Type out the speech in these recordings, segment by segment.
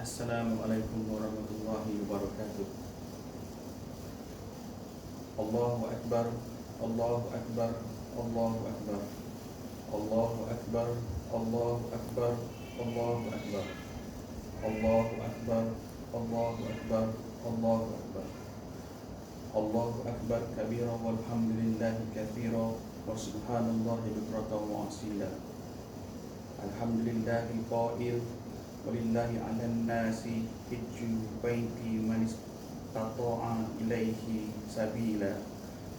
Assalamualaikum warahmatullahi wabarakatuh. Allahu Akbar, Allahu Akbar, Allahu Akbar, Allahu Akbar, Allahu Akbar, Allahu Akbar, Allahu Akbar, Allahu Akbar, Allahu Akbar, Allahu Akbar kabira walhamdulillahi katsira wa subhanallahi bukratan wa asila. Alhamdulillahi qail walillahi 'alan nasi hijjul baiti man istata'a ilaihi sabila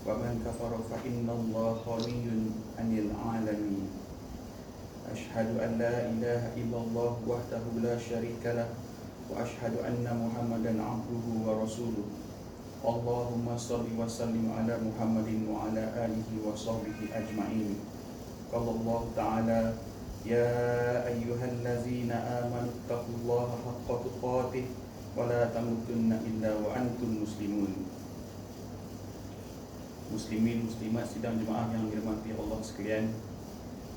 wa man kafara fa innallaha ghaniyyun 'anil 'alamin. Asyhadu an la ilaha illallah wahdahu la syarika lah wa asyhadu anna Muhammadan 'abduhu wa rasuluh. Allahumma shalli wa sallim ala Muhammadin wa ala alihi wa sahbihi ajma'in. Qala Allah ta'ala: Ya ayyuhallazina amanu taqullaha haqqa tuqatih wa la tamutunna illa wa antum muslimun. Muslimin, muslimat, sidang jemaah yang dirahmati Allah sekalian,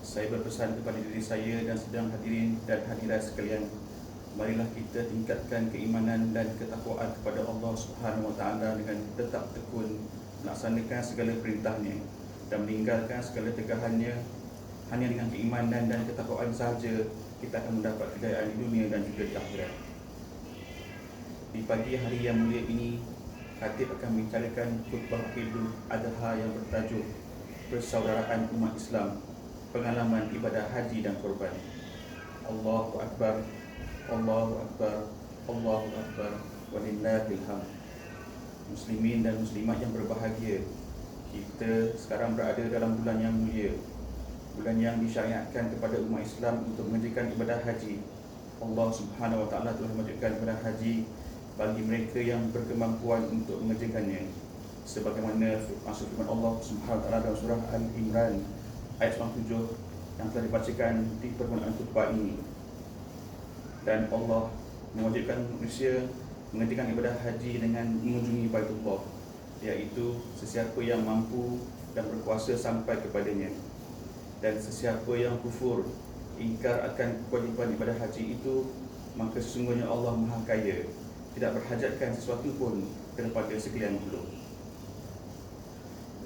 saya berpesan kepada diri saya dan sedang hadirin dan hadirat sekalian, marilah kita tingkatkan keimanan dan ketakwaan kepada Allah Subhanahu wa taala dengan tetap tekun melaksanakan segala perintahnya dan meninggalkan segala tegahannya. Hanya dengan keimanan dan ketakwaan sahaja kita akan mendapat kejayaan di dunia dan juga di akhirat. Di pagi hari yang mulia ini, khatib akan membicarakan khutbah Idul Adha yang bertajuk Persaudaraan Umat Islam, Pengalaman Ibadah Haji dan Korban. Allahu Akbar, Allahu Akbar, Allahu Akbar, walillahil hamd. Muslimin dan muslimat yang berbahagia, kita sekarang berada dalam bulan yang mulia, bulan yang disyariatkan kepada umat Islam untuk mengerjakan ibadah haji. Allah Subhanahu wa taala telah mewajibkan ibadah haji bagi mereka yang berkemampuan untuk mengerjakannya, sebagaimana maksud firman Allah Subhanahu wa taala dalam surah Al-Imran ayat 97 yang telah dibacakan di permulaan khutbah ini. Dan Allah mewajibkan manusia mengerjakan ibadah haji dengan mengunjungi Baitullah, iaitu sesiapa yang mampu dan berkuasa sampai kepadanya. Dan sesiapa yang kufur, ingkar akan kewajiban ibadah haji itu, maka sesungguhnya Allah Maha Kaya, tidak berhajatkan sesuatu pun daripada sekalian makhluk.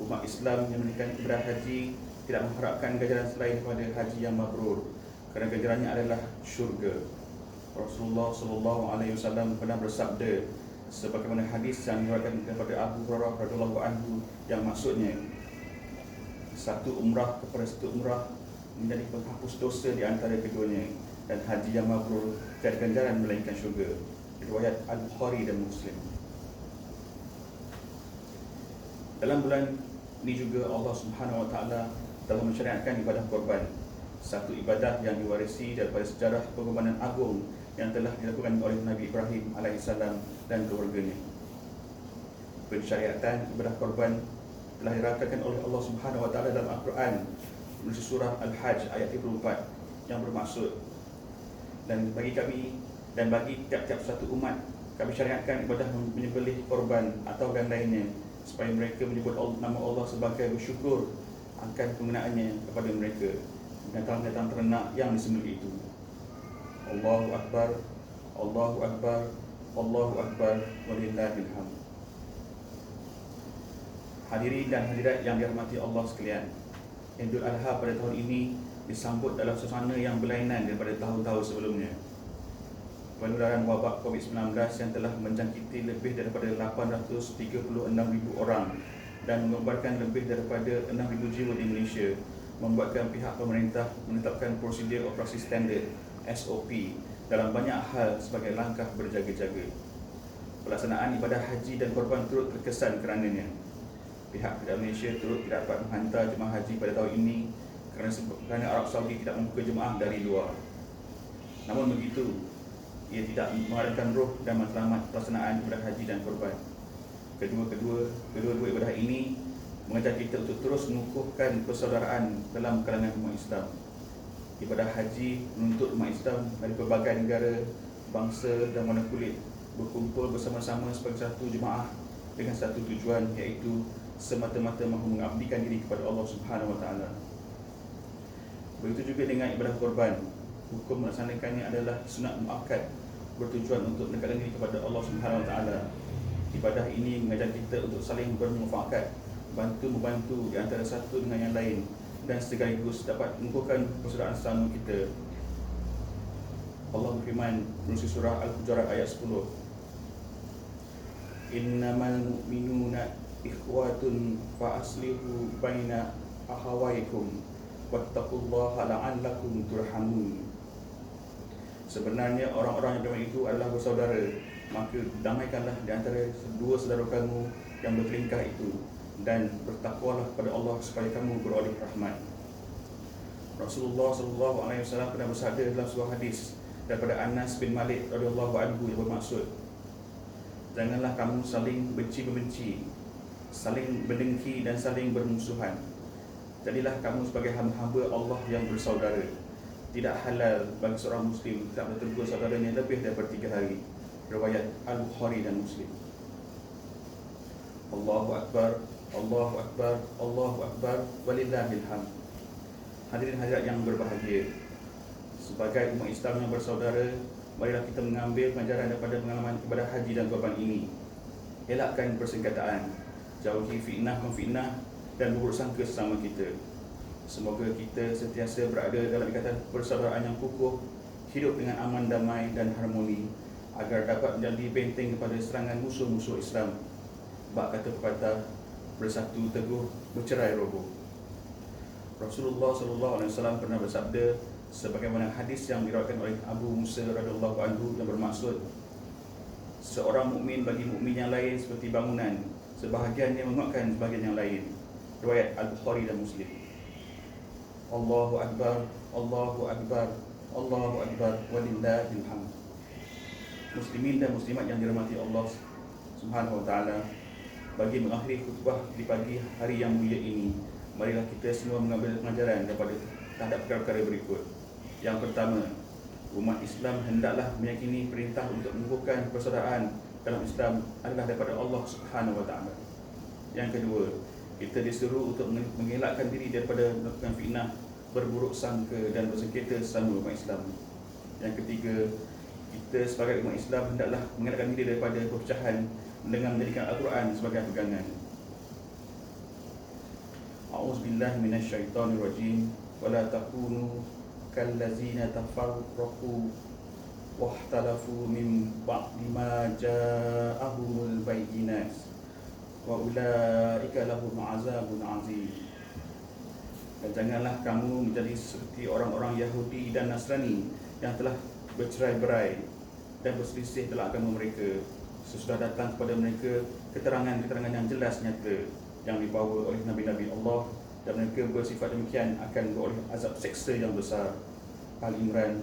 Umat Islam yang menunaikan ibadah haji tidak mengharapkan ganjaran selain daripada haji yang mabrur, kerana ganjarannya adalah syurga. Rasulullah SAW pernah bersabda, sebagaimana hadis yang diriwayatkan daripada Abu Hurairah radhiyallahu anhu, yang maksudnya, satu umrah kepada satu umrah menjadi penghapus dosa di antara keduanya, dan haji yang mabrur tiada ganjaran melainkan syurga. Riwayat Al-Bukhari dan Muslim. Dalam bulan ini juga Allah Subhanahu wa taala telah mensyariatkan ibadah korban, satu ibadah yang diwarisi daripada sejarah pengorbanan agung yang telah dilakukan oleh Nabi Ibrahim alaihissalam dan keluarganya. Pensyariatan ibadah korban telah diratakan oleh Allah Subhanahu wa taala dalam Al-Quran melalui surah Al-Hajj ayat 34 yang bermaksud, dan bagi kami dan bagi tiap-tiap satu umat kami syariatkan ibadah menyembelih korban atau dan lainnya, supaya mereka menyebut nama Allah sebagai bersyukur akan penggunaannya kepada mereka binatang-binatang ternak yang disembelih itu. Allahu Akbar, Allahu Akbar, Allahu Akbar, walillahil hamd. Hadirin dan hadirat yang dirahmati Allah sekalian, Idul Adha pada tahun ini disambut dalam suasana yang berlainan daripada tahun-tahun sebelumnya. Penularan wabak COVID-19 yang telah menjangkiti lebih daripada 836,000 orang dan mengeluarkan lebih daripada 6,000 jiwa di Malaysia membuatkan pihak pemerintah menetapkan prosedur operasi standard SOP dalam banyak hal sebagai langkah berjaga-jaga. Pelaksanaan ibadah haji dan korban turut terkesan kerananya. Pihak kerajaan Malaysia turut tidak dapat menghantar jemaah haji pada tahun ini kerana Arab Saudi tidak membuka jemaah dari luar. Namun begitu, ia tidak mengharapkan roh dan matlamat pelaksanaan ibadah haji dan korban. Kedua-dua ibadah ini mengajar kita untuk terus mengukuhkan persaudaraan dalam kalangan umat Islam. Ibadah haji menuntut umat Islam dari berbagai negara, bangsa dan warna kulit berkumpul bersama-sama sebagai satu jemaah dengan satu tujuan, iaitu semata-mata mahu mengabdikan diri kepada Allah Subhanahu wa taala. Begitu juga dengan ibadah korban. Hukum melaksanakannya adalah sunat muakkad, bertujuan untuk mendekatkan diri kepada Allah Subhanahu Wa Taala. Ibadah ini mengajar kita untuk saling bermufakat, bantu-membantu di antara satu dengan yang lain, dan sekaligus dapat mengukuhkan persaudaraan sesama kita. Allah berfirman dalam surah Al-Hujurat ayat 10, Innamal mu'minuna ikhwatun fa aslihu baina akhawaykum wattaqullaha la'allakum turhamun. Sebenarnya orang-orang yang beriman itu adalah bersaudara, maka damaikanlah di antara dua saudara kamu yang bertelingkah itu, dan bertakwalah kepada Allah supaya kamu beroleh rahmat. Rasulullah SAW pernah bersabda dalam sebuah hadis daripada Anas bin Malik radhiyallahu anhu yang bermaksud, janganlah kamu saling benci-membenci, saling berdengki dan saling bermusuhan. Jadilah kamu sebagai hamba-hamba Allah yang bersaudara. Tidak halal bagi seorang Muslim tidak bertegur saudaranya lebih daripada 3 hari. Riwayat Al-Bukhari dan Muslim. Allahu Akbar, Allahu Akbar, Allahu Akbar, walillahil hamd. Hadirin hadirat yang berbahagia, sebagai umat Islam yang bersaudara, marilah kita mengambil pelajaran daripada pengalaman ibadah haji dan kurban ini. Elakkan persengketaan, jauhi fitnah-memfitnah dan buruk sangka sesama kita. Semoga kita sentiasa berada dalam ikatan persaudaraan yang kukuh, hidup dengan aman, damai dan harmoni, agar dapat menjadi benteng kepada serangan musuh-musuh Islam. Bak kata pepatah, bersatu teguh, bercerai roboh. Rasulullah SAW pernah bersabda, sebagaimana hadis yang diriwayatkan oleh Abu Musa radhiyallahu anhu yang bermaksud, seorang mukmin bagi mukmin yang lain seperti bangunan, sebahagiannya menguatkan sebahagian yang lain. Riwayat Al-Bukhari dan Muslim. Allahu Akbar, Allahu Akbar, Allahu Akbar, walillahil hamd. Muslimin dan muslimat yang dirahmati Allah Subhanahu Wa Taala, bagi mengakhiri khutbah di pagi hari yang mulia ini, marilah kita semua mengambil pelajaran daripada terhadap perkara-perkara berikut. Yang pertama, umat Islam hendaklah meyakini perintah untuk mengukuhkan persaudaraan dalam Islam adalah daripada Allah Subhanahu Wa Taala. Yang kedua, kita disuruh untuk mengelakkan diri daripada melakukan fitnah, berburuk sangka dan bersengketa sesama umat Islam. Yang ketiga, kita sebagai umat Islam hendaklah mengelakkan diri daripada perpecahan dengan menjadikan Al-Quran sebagai pegangan. A'udzubillahi minasyaitonirrajim. Wala takunu kallazina tafarraqu wahtalafu min ba'di ma ja'ahumul bayyinat wa ulaika lahum 'adzabun 'azim. Dan janganlah kamu menjadi seperti orang-orang Yahudi dan Nasrani yang telah bercerai-berai dan berselisih dalam agama mereka, sesudah datang kepada mereka keterangan-keterangan yang jelas nyata yang dibawa oleh Nabi-Nabi Allah, dan mereka bersifat demikian akan beroleh azab seksa yang besar. Al-Imran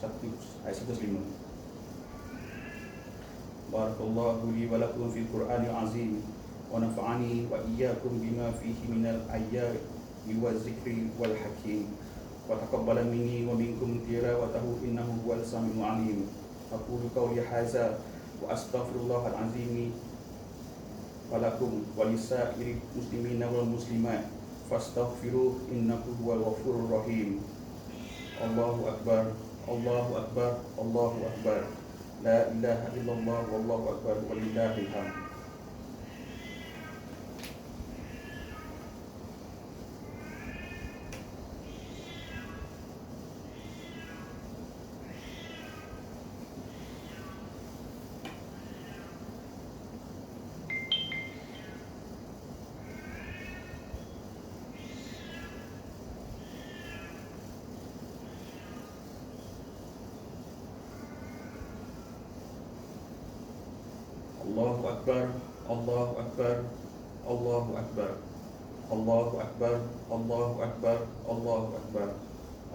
1 ayat 105. Barakallahu li wa lakum fil Qur'anil azim wa nafa'ani wa iyyakum bima fihi minal ayati wa zikri wal hakim wa taqabbala minni wa minkum tilawatahu innahu huwal samiul alim. Aqulu qawli hadza wa astaghfirullahal azim walakum wa lisa'iril muslimina wal muslimat fastaghfiruh innahu huwal ghafurur rahim. Allahu akbar, Allahu akbar, Allahu akbar. La ilaha illallah wallahu akbar walillahil hamd. Allahu akbar, Allahu akbar, Allahu akbar, Allahu akbar, Allahu akbar, Allahu akbar,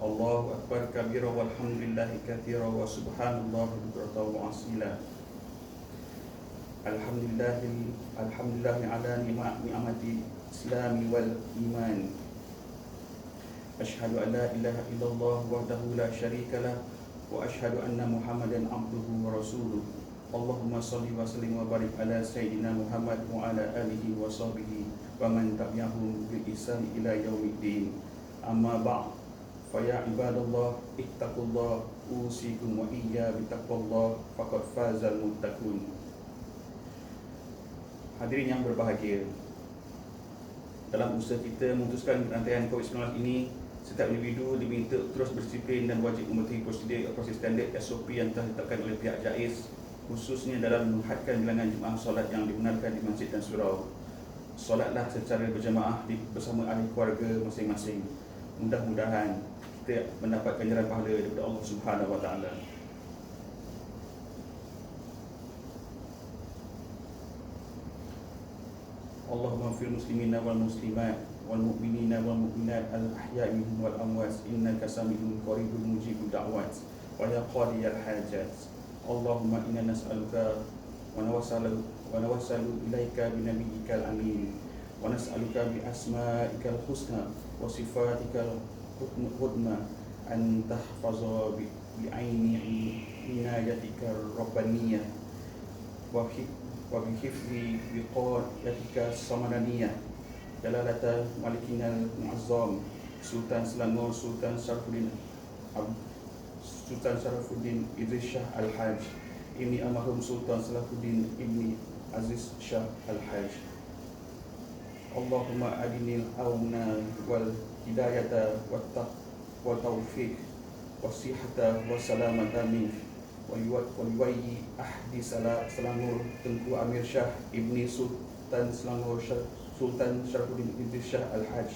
Allahu akbar kabira walhamdulillahi katsira wa subhanallahi bukratan wa asila. Alhamdulillahi ala ni'mati islami wal iman. Asyhadu an la ilaha illallah wahdahu la syarikalah wa asyhadu anna Muhammadan abduhu wa rasuluh. Allahumma salli wa sallim wa barik ala Sayyidina Muhammad wa ala alihi wa sahbihi wa man tabi'ahum bi ihsan ila yaumiddin. Amma ba'd, Faya ibadallah ittaqullah usikum wa iyya bittaqwallah faqad fazal muttaqun. Hadirin yang berbahagia, dalam usaha kita memutuskan rantaian COVID-19 ini, setiap individu diminta terus berdisiplin dan wajib mematuhi proses standard SOP yang telah ditetapkan oleh pihak JAIS, khususnya dalam menghadkan bilangan jemaah solat yang dibenarkan di masjid dan surau. Solatlah secara berjamaah bersama ahli keluarga masing-masing. Mudah-mudahan kita mendapat ganjaran pahala daripada Allah Subhanahu wa taala. Allahumma fil muslimina wal muslimat wal mu'minina wal mu'minat al ahya'i minhum wal amwat innaka sami'un qaribun mujibud da'wat wa ya qadiyal hajat. Allahumma inna nas'aluka wa nawassalu ilaika bi nabiyyikal amin wa nas'aluka bi asma'ikal husna wa sifatikal hudna an tahfaza bi aini inayatika rabbaniyah wa bihifzi biqayatika samadaniyah jalalata malikinal muazzam Sultan Selangor Sultan Sharafuddin Idris Shah Al-Haj Ibni Almarhum Sultan Salahuddin Ibni Aziz Shah Al-Haj. Allahumma adinil awna wal hidayata wal taufiq wasihata wassalamata min waliwayi ahdi Selangor Tengku Amir Shah Ibni Sultan Selangor Sultan Sharafuddin Idris Shah Al-Haj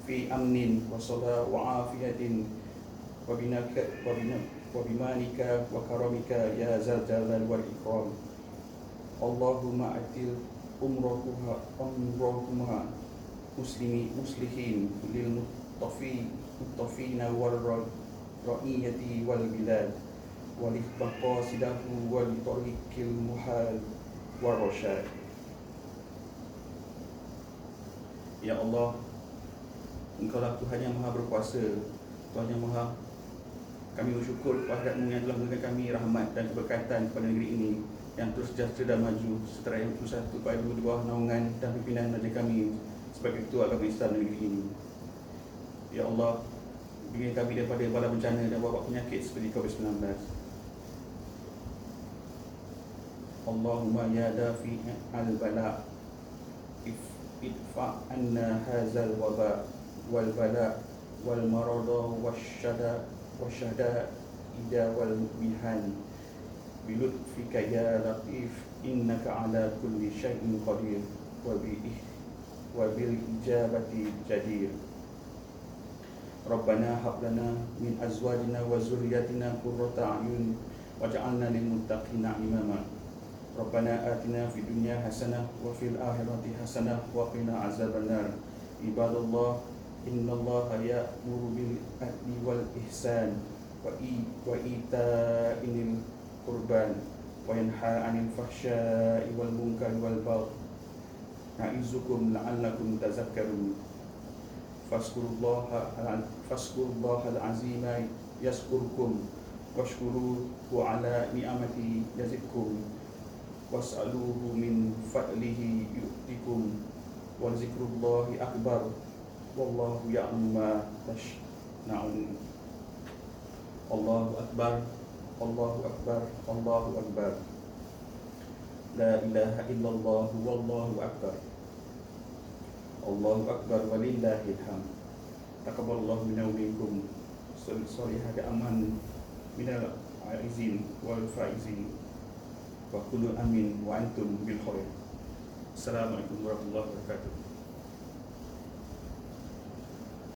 fi amnin wa salah wa afiyatin wa bimanika wa karamika ya zal jalal wal ikram. Allahumma atil umrohuma muslihin lil muttafina wal ra'iyati wal bilad walih maqasidahu wal tariqil muhal wal rasyad. Ya Allah, Engkaulah Tuhan yang Maha Berkuasa, Tuhan yang Maha. Kami bersyukur kehadirat-Mu yang telah memberikan kami rahmat dan keberkatan kepada negeri ini yang terus sejahtera dan maju serta yang bersatu padu di bawah naungan dan pimpinan Raja kami sebagai ketua agama Islam negeri ini. Ya Allah, beri kami daripada bala bencana dan wabak penyakit seperti COVID-19. Allahumma ya dafi al-bala idfa anna hazal waba wal bala wal marada wasyada ida wal mihan bilutfika ya latif innaka ala kulli syai'in qadir wa bil ijabati jadir. Rabbana hab lana min azwajina wa zurriyyatina qurrata a'yun waj'alna lil muttaqina imama. Rabbana atina fid dunya hasanah wa fil akhirati hasanah wa qina azabannar. Ibadallah, innallaha ya'muru bil adli wal ihsan wa ita'inil qurban wa yanha 'anil fahsya'i wal munkari wal baghi. Na'izukum la'allakum tazakkarun. Fazkurullaha al-azima yazkurkum washkuruhu ala ni'amati yazidkum was'aluhu min fadlihi yu'tikum wa zikrullahi akbar wallahu ya'lamu ma tasna'un. Allahu akbar, Allahu akbar, Allahu akbar. La ilaha illallah wallahu akbar. Allahu akbar walillahil hamd. Taqabbalallahu minna wa minkum sholihati aman minal aizin wal faizin wa kullu amin wa antum bil khair. Assalamualaikum warahmatullahi wabarakatuh.